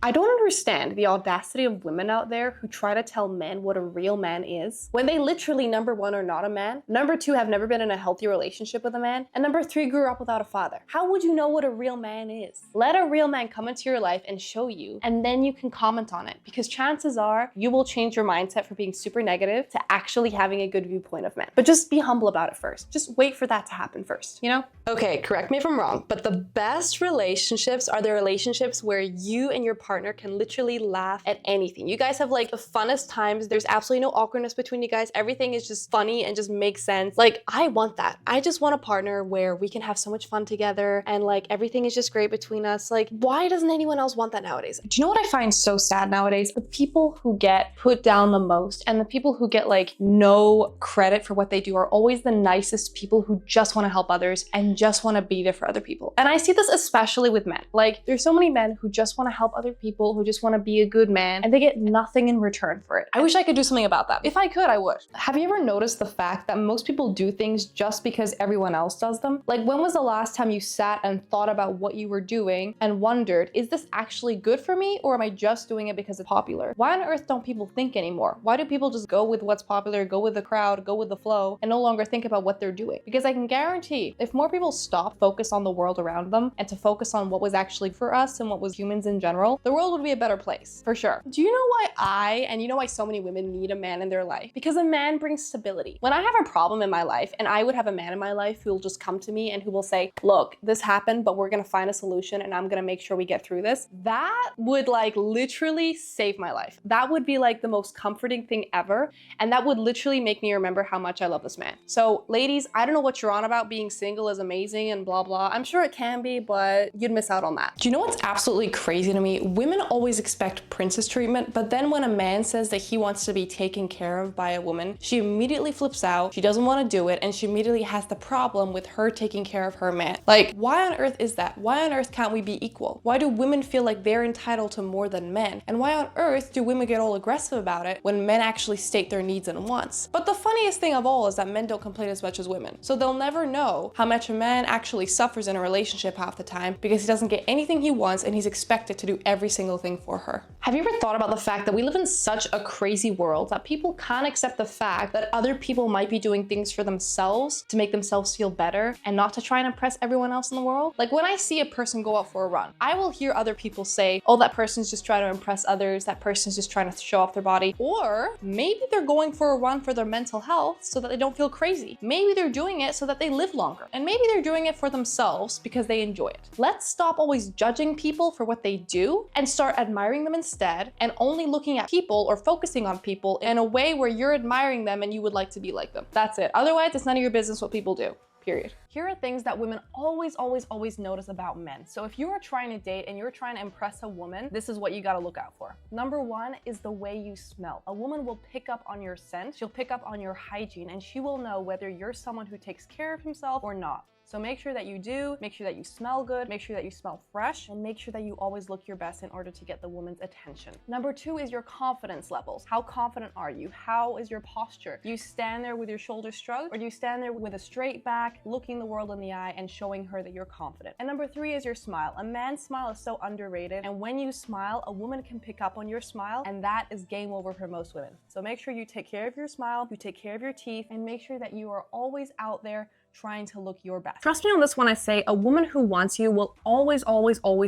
I don't understand the audacity of women out there who try to tell men what a real man is when they literally, number one, are not a man, number two, have never been in a healthy relationship with a man, and number three, grew up without a father. How would you know what a real man is? Let a real man come into your life and show you, and then you can comment on it, because chances are you will change your mindset from being super negative to actually having a good viewpoint of men. But just be humble about it first. Just wait for that to happen first, you know? Okay, correct me if I'm wrong, but the best relationships are the relationships where you and your partner can literally laugh at anything. You guys have like the funnest times. There's absolutely no awkwardness between you guys. Everything is just funny and just makes sense. Like, I want that. I just want a partner where we can have so much fun together and like everything is just great between us. Like, why doesn't anyone else want that nowadays? Do you know what I find so sad nowadays? The people who get put down the most and the people who get like no credit for what they do are always the nicest people who just want to help others and just want to be there for other people. And I see this especially with men. Like, there's so many men who just want to help other people, who just want to be a good man, and they get nothing in return for it. I wish I could do something about that. If I could, I would. Have you ever noticed the fact that most people do things just because everyone else does them? Like, when was the last time you sat and thought about what you were doing and wondered, is this actually good for me, or am I just doing it because it's popular? Why on earth don't people think anymore? Why do people just go with what's popular, go with the crowd, go with the flow, and no longer think about what they're doing? Because I can guarantee, if more people stop focus on the world around them and to focus on what was actually for us and what was humans in general, the world would be a better place, for sure. Do you know why and you know why so many women need a man in their life? Because a man brings stability. When I have a problem in my life, and I would have a man in my life who will just come to me and who will say, look, this happened, but we're gonna find a solution and I'm gonna make sure we get through this. That would like literally save my life. That would be like the most comforting thing ever. And that would literally make me remember how much I love this man. So ladies, I don't know what you're on about. Being single is amazing and blah, blah. I'm sure it can be, but you'd miss out on that. Do you know what's absolutely crazy to me? Women always expect princess treatment, but then when a man says that he wants to be taken care of by a woman, she immediately flips out, she doesn't want to do it, and she immediately has the problem with her taking care of her man. Like, why on earth is that? Why on earth can't we be equal? Why do women feel like they're entitled to more than men? And why on earth do women get all aggressive about it when men actually state their needs and wants? But the funniest thing of all is that men don't complain as much as women. So they'll never know how much a man actually suffers in a relationship half the time because he doesn't get anything he wants and he's expected to do every single thing for her. Have you ever thought about the fact that we live in such a crazy world that people can't accept the fact that other people might be doing things for themselves to make themselves feel better and not to try and impress everyone else in the world? Like, when I see a person go out for a run, I will hear other people say, oh, that person's just trying to impress others, that person's just trying to show off their body, or maybe they're going for a run for their mental health so that they don't feel crazy. Maybe they're doing it so that they live longer, and maybe they're doing it for themselves because they enjoy it. Let's stop always judging people for what they do and start admiring them instead, and only looking at people or focusing on people in a way where you're admiring them and you would like to be like them. That's it. Otherwise, it's none of your business what people do. Period. Here are things that women always notice about men. So if you are trying to date and you're trying to impress a woman, this is what you gotta look out for. Number one is the way you smell. A woman will pick up on your scent, she'll pick up on your hygiene, and she will know whether you're someone who takes care of himself or not. So make sure that you do, make sure that you smell good, make sure that you smell fresh, and make sure that you always look your best in order to get the woman's attention. Number two is your confidence levels. How confident are you? How is your posture? Do you stand there with your shoulders shrugged, or do you stand there with a straight back, looking the world in the eye and showing her that you're confident? And number three is your smile. A man's smile is so underrated, and when you smile, a woman can pick up on your smile, and that is game over for most women. So make sure you take care of your smile, you take care of your teeth, and make sure that you are always out there trying to look your best. Trust me on this when I say a woman who wants you will always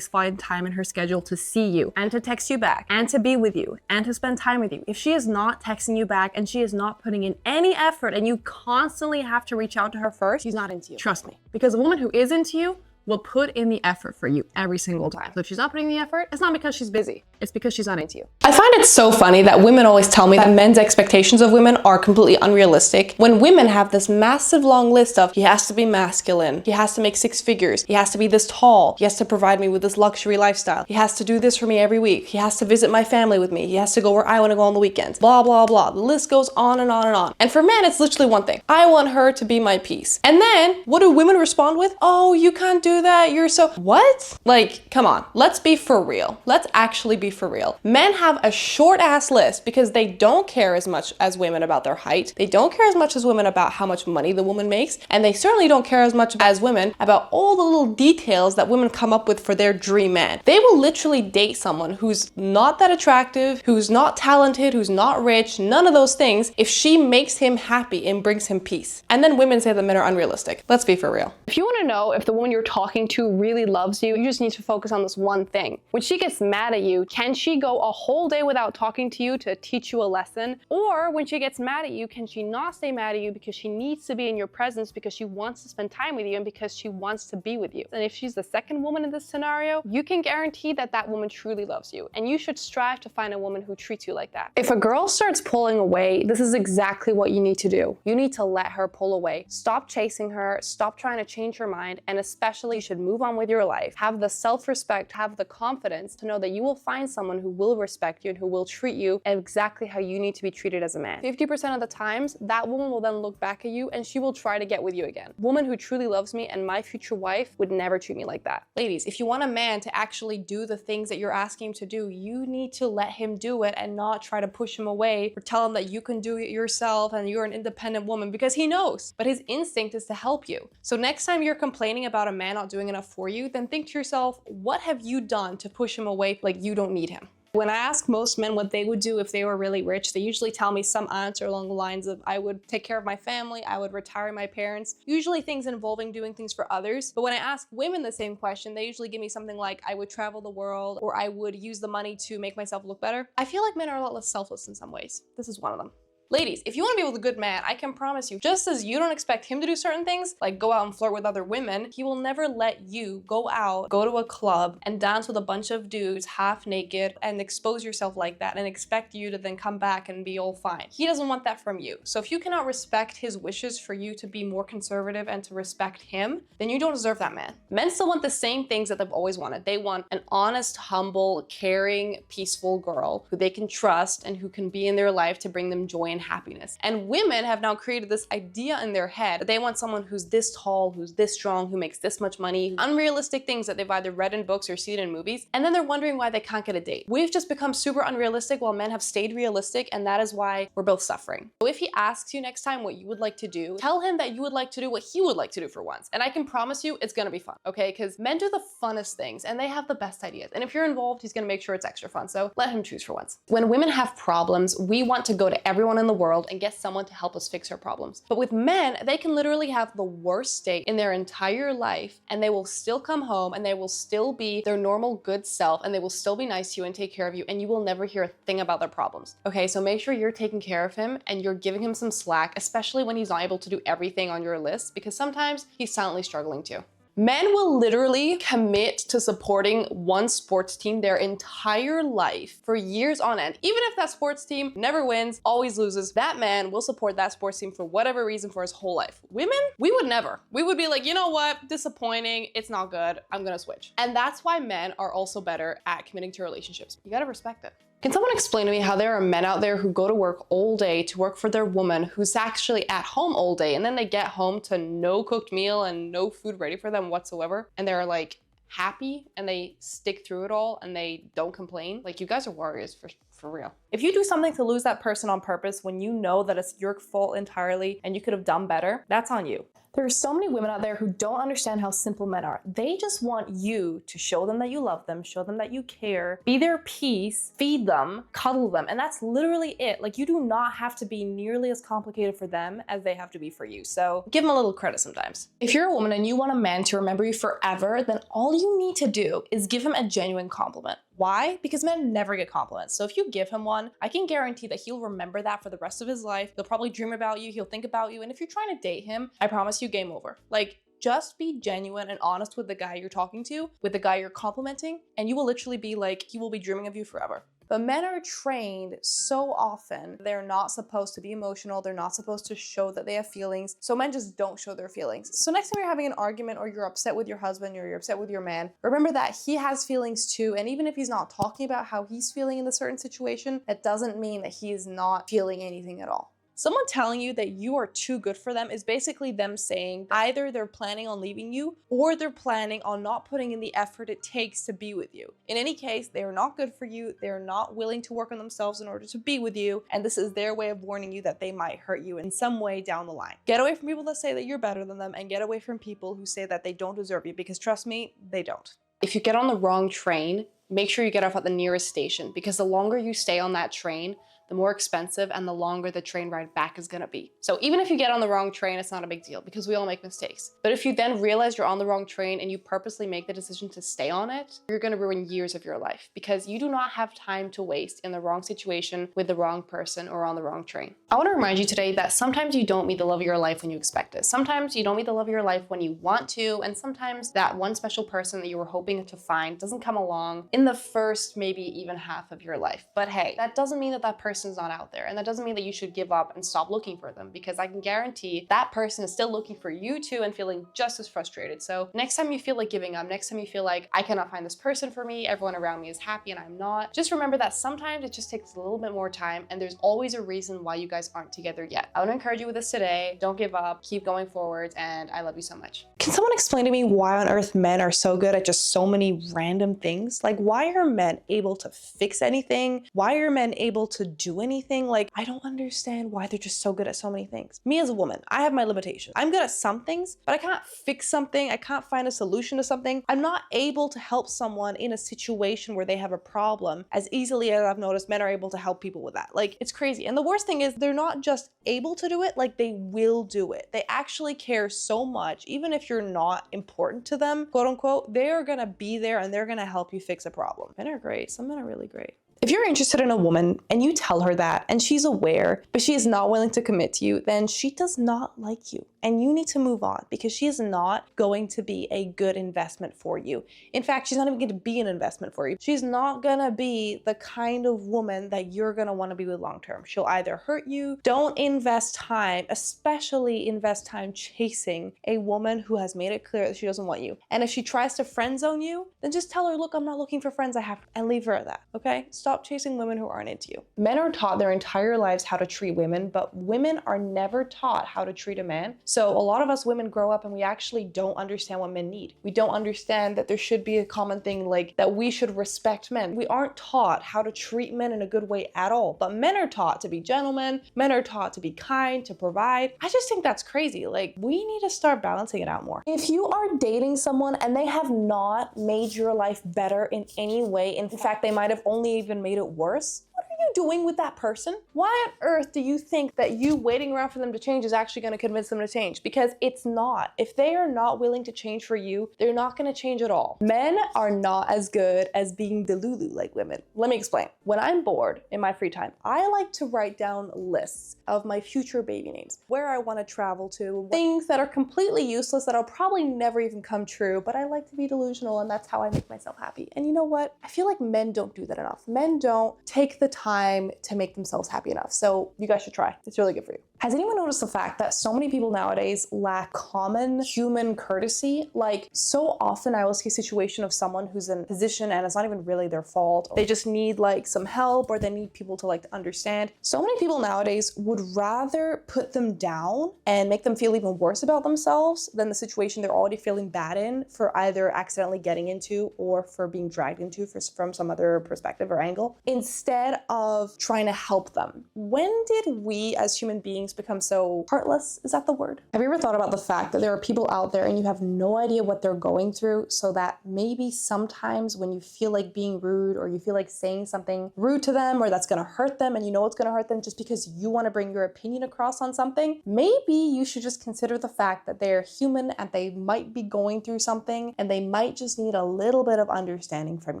find time in her schedule to see you and to text you back and to be with you and to spend time with you. If she is not texting you back and she is not putting in any effort and you constantly have to reach out to her first, she's not into you. Trust me. Because a woman who is into you will put in the effort for you every single time. So if she's not putting the effort, it's not because she's busy. It's because she's not into you. I find it so funny that women always tell me that men's expectations of women are completely unrealistic, when women have this massive long list of, he has to be masculine, he has to make 6 figures, he has to be this tall, he has to provide me with this luxury lifestyle, he has to do this for me every week, he has to visit my family with me, he has to go where I want to go on the weekends, blah, blah, blah. The list goes on and on and on. And for men, it's literally one thing. I want her to be my peace. And then, what do women respond with? Oh, you can't do do that. You're so, what? Like, come on, let's be for real. Let's actually be for real. Men have a short ass list because they don't care as much as women about their height. They don't care as much as women about how much money the woman makes. And they certainly don't care as much as women about all the little details that women come up with for their dream man. They will literally date someone who's not that attractive, who's not talented, who's not rich, none of those things, if she makes him happy and brings him peace. And then women say that men are unrealistic. Let's be for real. If you want to know if the woman you're talking to really loves you, you just need to focus on this one thing. When she gets mad at you, can she go a whole day without talking to you to teach you a lesson? Or when she gets mad at you, can she not stay mad at you because she needs to be in your presence, because she wants to spend time with you and because she wants to be with you? And if she's the second woman in this scenario, you can guarantee that that woman truly loves you, and you should strive to find a woman who treats you like that. If a girl starts pulling away, this is exactly what you need to do. You need to let her pull away. Stop chasing her, stop trying to change her mind, and especially you should move on with your life. Have the self-respect, have the confidence to know that you will find someone who will respect you and who will treat you exactly how you need to be treated as a man. 50% of the times, that woman will then look back at you and she will try to get with you again. Woman who truly loves me and my future wife would never treat me like that. Ladies, if you want a man to actually do the things that you're asking him to do, you need to let him do it and not try to push him away or tell him that you can do it yourself and you're an independent woman, because he knows, but his instinct is to help you. So next time you're complaining about a man not doing enough for you, then think to yourself, what have you done to push him away like you don't need him? When I ask most men what they would do if they were really rich, they usually tell me some answer along the lines of, I would take care of my family, I would retire my parents, usually things involving doing things for others. But when I ask women the same question, they usually give me something like, I would travel the world, or I would use the money to make myself look better. I feel like men are a lot less selfless in some ways. This is one of them. Ladies, if you want to be with a good man, I can promise you, just as you don't expect him to do certain things, like go out and flirt with other women, he will never let you go out, go to a club, and dance with a bunch of dudes half naked and expose yourself like that and expect you to then come back and be all fine. He doesn't want that from you. So if you cannot respect his wishes for you to be more conservative and to respect him, then you don't deserve that man. Men still want the same things that they've always wanted. They want an honest, humble, caring, peaceful girl who they can trust and who can be in their life to bring them joy and happiness. And women have now created this idea in their head that they want someone who's this tall, who's this strong, who makes this much money, unrealistic things that they've either read in books or seen in movies, and then they're wondering why they can't get a date. We've just become super unrealistic while men have stayed realistic, and that is why we're both suffering. So if he asks you next time what you would like to do, tell him that you would like to do what he would like to do for once. And I can promise you it's gonna be fun, okay? Because men do the funnest things and they have the best ideas. And if you're involved, he's gonna make sure it's extra fun. So let him choose for once. When women have problems, we want to go to everyone in the world and get someone to help us fix our problems. But with men, they can literally have the worst day in their entire life and they will still come home and they will still be their normal good self and they will still be nice to you and take care of you, and you will never hear a thing about their problems. Okay, so make sure you're taking care of him and you're giving him some slack, especially when he's not able to do everything on your list, because sometimes he's silently struggling too. Men will literally commit to supporting one sports team their entire life for years on end. Even if that sports team never wins, always loses, that man will support that sports team for whatever reason for his whole life. Women, we would never. We would be like, you know what? Disappointing. It's not good. I'm gonna switch. And that's why men are also better at committing to relationships. You gotta respect it. Can someone explain to me how there are men out there who go to work all day to work for their woman who's actually at home all day, and then they get home to no cooked meal and no food ready for them whatsoever, and they're like happy and they stick through it all and they don't complain? Like, you guys are warriors for real. If you do something to lose that person on purpose when you know that it's your fault entirely and you could have done better, that's on you. There are so many women out there who don't understand how simple men are. They just want you to show them that you love them, show them that you care, be their peace, feed them, cuddle them, and that's literally it. Like, you do not have to be nearly as complicated for them as they have to be for you. So give them a little credit sometimes. If you're a woman and you want a man to remember you forever, then all you need to do is give him a genuine compliment. Why? Because men never get compliments. So if you give him one, I can guarantee that he'll remember that for the rest of his life. He'll probably dream about you, he'll think about you, and if you're trying to date him, I promise you, game over. Like, just be genuine and honest with the guy you're talking to, with the guy you're complimenting, and you will literally be like, he will be dreaming of you forever. But men are trained so often, they're not supposed to be emotional, they're not supposed to show that they have feelings, so men just don't show their feelings. So next time you're having an argument or you're upset with your husband or you're upset with your man, remember that he has feelings too, and even if he's not talking about how he's feeling in a certain situation, that doesn't mean that he is not feeling anything at all. Someone telling you that you are too good for them is basically them saying either they're planning on leaving you or they're planning on not putting in the effort it takes to be with you. In any case, they are not good for you. They are not willing to work on themselves in order to be with you. And this is their way of warning you that they might hurt you in some way down the line. Get away from people that say that you're better than them, and get away from people who say that they don't deserve you, because trust me, they don't. If you get on the wrong train, make sure you get off at the nearest station, because the longer you stay on that train, the more expensive and the longer the train ride back is gonna be. So even if you get on the wrong train, it's not a big deal because we all make mistakes. But if you then realize you're on the wrong train and you purposely make the decision to stay on it, you're gonna ruin years of your life because you do not have time to waste in the wrong situation with the wrong person or on the wrong train. I wanna remind you today that sometimes you don't meet the love of your life when you expect it. Sometimes you don't meet the love of your life when you want to, and sometimes that one special person that you were hoping to find doesn't come along in the first, maybe even half of your life. But hey, that doesn't mean that that person's not out there, and that doesn't mean that you should give up and stop looking for them, because I can guarantee that person is still looking for you too and feeling just as frustrated. So next time you feel like giving up, next time you feel like I cannot find this person for me, everyone around me is happy and I'm not, just remember that sometimes it just takes a little bit more time, and there's always a reason why you guys aren't together yet. I want to encourage you with this today. Don't give up, keep going forward, and I love you so much. Can someone explain to me why on earth men are so good at just so many random things? Like, why are men able to fix anything? Why are men able to do anything? Like, I don't understand why they're just so good at so many things. Me as a woman, I have my limitations. I'm good at some things, but I can't fix something. I can't find a solution to something. I'm not able to help someone in a situation where they have a problem as easily as I've noticed men are able to help people with that. Like, it's crazy. And the worst thing is they're not just able to do it, like they will do it. They actually care so much, even if you're not important to them, quote unquote, they're gonna be there and they're gonna help you fix a problem. Men are great. Some men are really great. If you're interested in a woman and you tell her that and she's aware, but she is not willing to commit to you, then she does not like you. And you need to move on, because she is not going to be a good investment for you. In fact, she's not even going to be an investment for you. She's not going to be the kind of woman that you're going to want to be with long term. She'll either hurt you. Don't invest time, especially invest time chasing a woman who has made it clear that she doesn't want you. And if she tries to friend zone you, then just tell her, look, I'm not looking for friends, I have, and leave her at that, okay? Stop chasing women who aren't into you. Men are taught their entire lives how to treat women, but women are never taught how to treat a man. So a lot of us women grow up and we actually don't understand what men need. We don't understand that there should be a common thing like that we should respect men. We aren't taught how to treat men in a good way at all. But men are taught to be gentlemen. Men are taught to be kind, to provide. I just think that's crazy. Like, we need to start balancing it out more. If you are dating someone and they have not made your life better in any way, in fact, they might have only even made it worse, what are you doing with that person? Why on earth do you think that you waiting around for them to change is actually going to convince them to change? Because it's not. If they are not willing to change for you, they're not going to change at all. Men are not as good as being delulu like women. Let me explain. When I'm bored in my free time, I like to write down lists of my future baby names, where I want to travel to, things that are completely useless that I'll probably never even come true, but I like to be delusional, and that's how I make myself happy. And you know what? I feel like men don't do that enough. Men don't take the time to make themselves happy enough. So you guys should try. It's really good for you. Has anyone noticed the fact that so many people nowadays lack common human courtesy? Like, so often I will see a situation of someone who's in a position and it's not even really their fault. They just need like some help, or they need people to like to understand. So many people nowadays would rather put them down and make them feel even worse about themselves than the situation they're already feeling bad in for either accidentally getting into or for being dragged into from some other perspective or angle, instead of trying to help them. When did we as human beings become so heartless? Is that the word? Have you ever thought about the fact that there are people out there and you have no idea what they're going through, so that maybe sometimes when you feel like being rude, or you feel like saying something rude to them, or that's going to hurt them, and you know it's going to hurt them just because you want to bring your opinion across on something, maybe you should just consider the fact that they're human and they might be going through something, and they might just need a little bit of understanding from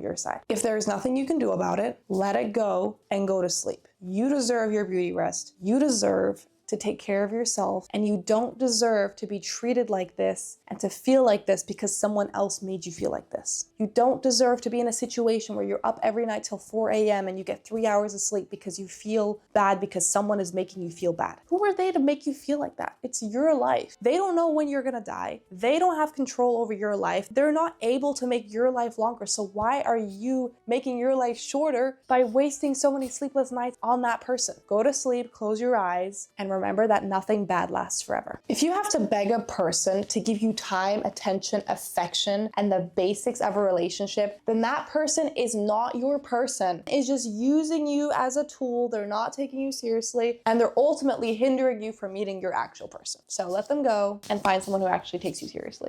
your side. If there's nothing you can do about it, let it go and go to sleep. You deserve your beauty rest. You deserve to take care of yourself, and you don't deserve to be treated like this and to feel like this because someone else made you feel like this. You don't deserve to be in a situation where you're up every night till 4 a.m. and you get 3 hours of sleep because you feel bad because someone is making you feel bad. Who are they to make you feel like that? It's your life. They don't know when you're gonna die. They don't have control over your life. They're not able to make your life longer. So why are you making your life shorter by wasting so many sleepless nights on that person? Go to sleep, close your eyes, and remember that nothing bad lasts forever. If you have to beg a person to give you time, attention, affection, and the basics of a relationship, then that person is not your person. Is just using you as a tool. They're not taking you seriously, and they're ultimately hindering you from meeting your actual person. So let them go and find someone who actually takes you seriously.